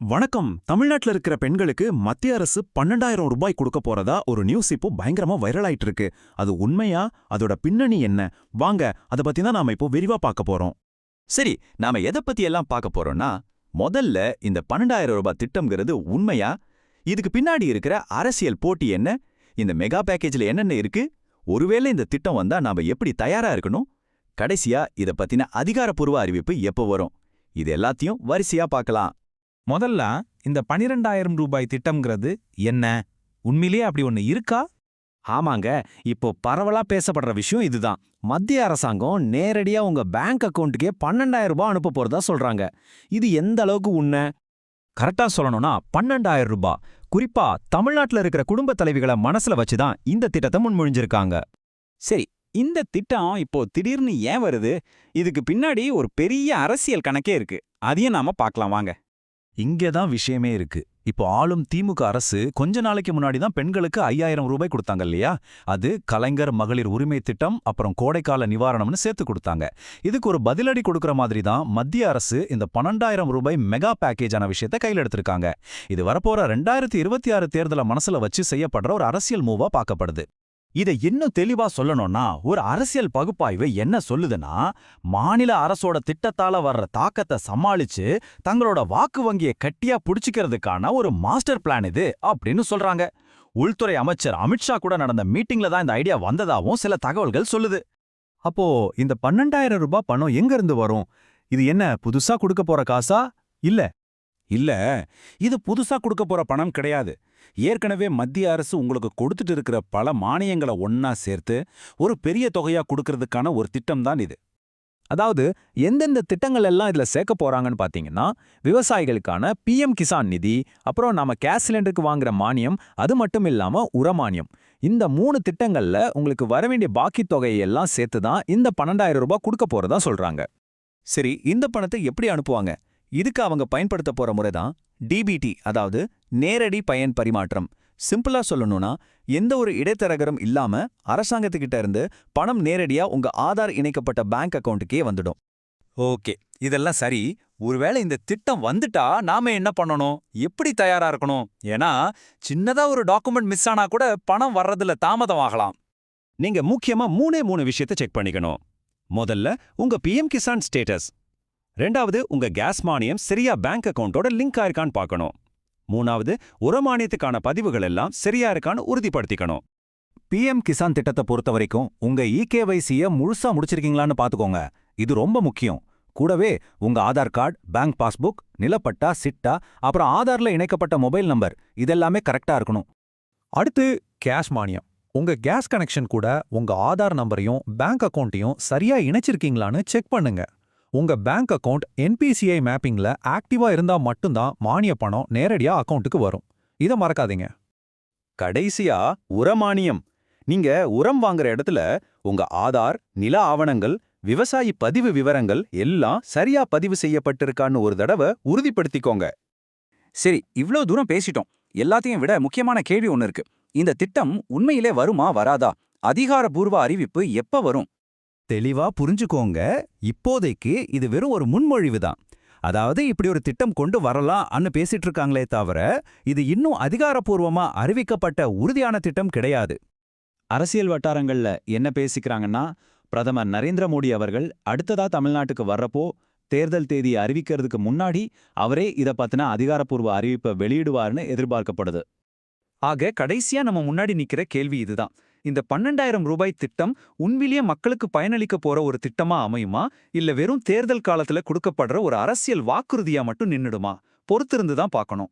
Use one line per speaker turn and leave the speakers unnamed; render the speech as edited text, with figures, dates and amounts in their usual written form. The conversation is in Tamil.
வணக்கம். தமிழ்நாட்டுல இருக்கிற பெண்களுக்கு மத்திய அரசு 12,000 ரூபாய் கொடுக்க போறதா ஒரு நியூஸ் இப்போ பயங்கரமா வைரல் ஆயிட்டு இருக்கு. அது உண்மையா? அதோட பின்னணி என்ன? வாங்க, அத பத்தி தான் நாம இப்போ விரிவா பார்க்க போறோம்.
சரி, நாம எதை பத்தி எல்லாம் பார்க்க போறோம்னா, முதல்ல இந்த 12,000 ரூபாய் திட்டம்ங்கிறது உண்மையா? இதுக்கு பின்னாடி இருக்கிற அரசியல் போட்டி என்ன? இந்த மெகா பேக்கேஜ்ல என்னென்ன இருக்கு? ஒருவேளை இந்த திட்டம் வந்தா நாம எப்படி தயாரா இருக்கணும்? கடைசியா இத பத்தின அதிகாரப்பூர்வ அறிவிப்பு எப்போ வரும்? இது எல்லாத்தையும் வரிசையா பார்க்கலாம்.
முதல்ல இந்த 12,000 ரூபாய் திட்டம்ங்கிறது என்ன? உண்மையிலேயே அப்படி ஒண்ணு இருக்கா?
ஆமாங்க, இப்போ பரவலா பேசப்படுற விஷயம் இதுதான். மத்திய அரசாங்கம் நேரடியா உங்க பேங்க் அக்கவுண்ட்டுக்கே 12,000 ரூபாய் அனுப்ப போறதா சொல்றாங்க. இது எந்த அளவுக்கு உண்மை?
கரெக்டா சொல்லணும்னா 12,000 ரூபாய். குறிப்பா தமிழ்நாட்டுல இருக்கிற குடும்ப தலைவிகளை மனசுல வச்சுதான் இந்த திட்டத்தை முன்மொழிஞ்சிருக்காங்க.
சரி, இந்த திட்டம் இப்போ திடீர்னு ஏன் வருது? இதுக்கு பின்னாடி ஒரு பெரிய அரசியல் கணக்கே இருக்கு. அதையும் நாம பார்க்கலாம் வாங்க.
இங்கே தான் விஷயமே இருக்கு. இப்போ ஆளும் திமுக அரசு கொஞ்ச நாளைக்கு முன்னாடி தான் பெண்களுக்கு 5,000 ரூபாய் கொடுத்தாங்க இல்லையா? அது கலைஞர் மகளிர் உரிமை திட்டம், அப்புறம் கோடைக்கால நிவாரணம்னு சேர்த்து கொடுத்தாங்க. இதுக்கு ஒரு பதிலடி கொடுக்குற மாதிரி தான் மத்திய அரசு இந்த 12,000 ரூபாய் மெகா பேக்கேஜான விஷயத்தை கையில் எடுத்திருக்காங்க. இது வரப்போற 2026 தேர்தலை மனசுல வச்சு செய்யப்படுற ஒரு அரசியல் மூவா பார்க்கப்படுது.
இதை இன்னும் தெளிவா சொல்லணும்னா, ஒரு அரசியல் பகுப்பாய்வு என்ன சொல்லுதுன்னா, மாநில அரசோட திட்டத்தால வர்ற தாக்கத்தை சமாளிச்சு தங்களோட வாக்கு வங்கியை கட்டியா புடிச்சுக்கிறதுக்கான ஒரு மாஸ்டர் பிளான் இது அப்படின்னு சொல்றாங்க. உள்துறை அமைச்சர் அமித்ஷா கூட நடந்த மீட்டிங்ல தான் இந்த ஐடியா வந்ததாவும் சில தகவல்கள் சொல்லுது.
அப்போ இந்த 12,000 ரூபாய் பணம் எங்க இருந்து வரும்? இது என்ன புதுசா கொடுக்க போற காசா?
இல்ல, இது புதுசா கொடுக்க போற பணம் கிடையாது. ஏற்கனவே மத்திய அரசு உங்களுக்கு கொடுத்துட்டு இருக்கிற பல மானியங்களை ஒன்னா சேர்த்து ஒரு பெரிய தொகையா கொடுக்கறதுக்கான ஒரு திட்டம் தான் இது.
அதாவது எந்தெந்த திட்டங்கள் எல்லாம் இதுல சேர்க்க போறாங்கன்னு பாத்தீங்கன்னா, விவசாயிகளுக்கான PM கிசான் நிதி, அப்புறம் நாம கேஸ் சிலிண்டருக்கு வாங்குற மானியம், அது மட்டும் இல்லாம உரமானியம். இந்த 3 திட்டங்கள்ல உங்களுக்கு வரவேண்டிய பாக்கி தொகையை எல்லாம் சேர்த்து தான் இந்த 12,000 ரூபாய் கொடுக்க போறதா சொல்றாங்க.
சரி, இந்த பணத்தை எப்படி அனுப்புவாங்க? இதுக்கு அவங்க பயன்படுத்த போற முறை தான் DBT, அதாவது நேரடி பயன் பரிமாற்றம். சிம்பிளா சொல்லணும்னா, எந்த ஒரு இடைத்தரகரும் இல்லாம அரசாங்கத்துக்கிட்ட இருந்து பணம் நேரடியா உங்க ஆதார் இணைக்கப்பட்ட பேங்க் அக்கவுண்ட்டுக்கே வந்துடும். ஓகே, இதெல்லாம் சரி. ஒருவேளை இந்த திட்டம் வந்துட்டா நாம என்ன பண்ணணும்? எப்படி தயாரா இருக்கணும்? ஏன்னா சின்னதா ஒரு டாக்குமெண்ட் மிஸ் ஆனா கூட பணம் வர்றதுல தாமதம் ஆகலாம்.
நீங்க முக்கியமா 3 விஷயத்தை செக் பண்ணிக்கணும். முதல்ல உங்க PM கிசான் ஸ்டேட்டஸ். 2வது உங்க கேஸ் மானியம் சரியா பேங்க் அக்கவுண்டோட லிங்க் ஆயிருக்கான்னு பார்க்கணும். 3வது உரமானியத்துக்கான பதிவுகள் எல்லாம் சரியா இருக்கான்னு உறுதிப்படுத்திக்கணும்.
PM கிசான் திட்டத்தை பொறுத்த வரைக்கும் உங்க EKYC-ய முழுசா முடிச்சிருக்கீங்களான்னு பாத்துக்கோங்க. இது ரொம்ப முக்கியம். கூடவே உங்க ஆதார் கார்டு, பேங்க் பாஸ்புக், நிலப்பட்டா, சிட்டா, அப்புறம் ஆதார்ல இணைக்கப்பட்ட மொபைல் நம்பர் இதெல்லாமே கரெக்டா இருக்கணும்.
அடுத்து கேஷ் மானியம். உங்க கேஸ் கனெக்ஷன் கூட உங்க ஆதார் நம்பரையும் பேங்க் அக்கவுண்ட்டையும் சரியா இணைச்சிருக்கீங்களான்னு செக் பண்ணுங்க. உங்க பேங்க் அக்கவுண்ட் NPCI மேப்பிங்ல ஆக்டிவா இருந்தா மட்டும்தான் மானிய பணம் நேரடியா அக்கவுண்ட்டுக்கு வரும். இதை மறக்காதீங்க.
கடைசியா உரமானியம். நீங்க உரம் வாங்குற இடத்துல உங்க ஆதார், நில ஆவணங்கள், விவசாயி பதிவு விவரங்கள் எல்லாம் சரியா பதிவு செய்யப்பட்டிருக்கான்னு ஒரு தடவை உறுதிப்படுத்திக்கோங்க.
சரி, இவ்ளோ தூரம் பேசிட்டோம். எல்லாத்தையும் விட முக்கியமான கேள்வி ஒன்னு இருக்கு. இந்த திட்டம் உண்மையிலே வருமா வராதா? அதிகாரப்பூர்வ அறிவிப்பு எப்ப வரும்?
தெளிவா புரிஞ்சுக்கோங்க. இப்போதைக்கு இது வெறும் ஒரு முன்மொழிவு தான். அதாவது இப்படி ஒரு திட்டம் கொண்டு வரலாம்னு பேசிட்டு இருக்காங்களே தவிர, இது இன்னும் அதிகாரப்பூர்வமா அறிவிக்கப்பட்ட உறுதியான திட்டம் கிடையாது.
அரசியல் வட்டாரங்கள்ல என்ன பேசிக்கிறாங்கன்னா, பிரதமர் நரேந்திர மோடி அவர்கள் அடுத்ததா தமிழ்நாட்டுக்கு வர்றப்போ தேர்தல் தேதி அறிவிக்கிறதுக்கு முன்னாடி அவரே இத பத்தின அதிகாரப்பூர்வ அறிவிப்பை வெளியிடுவார்னு எதிர்பார்க்கப்படுது. ஆக கடைசியா நம்ம முன்னாடி நிக்கிற கேள்வி இதுதான். இந்த 12,000 ரூபாய் திட்டம் உண்மையிலேயே மக்களுக்கு பயனளிக்க போற ஒரு திட்டமா அமையுமா, இல்ல வெறும் தேர்தல் காலத்துல கொடுக்கப்படுற ஒரு அரசியல் வாக்குறுதியா மட்டும் நின்னுடுமா? பொறுத்திருந்து தான் பார்க்கணும்.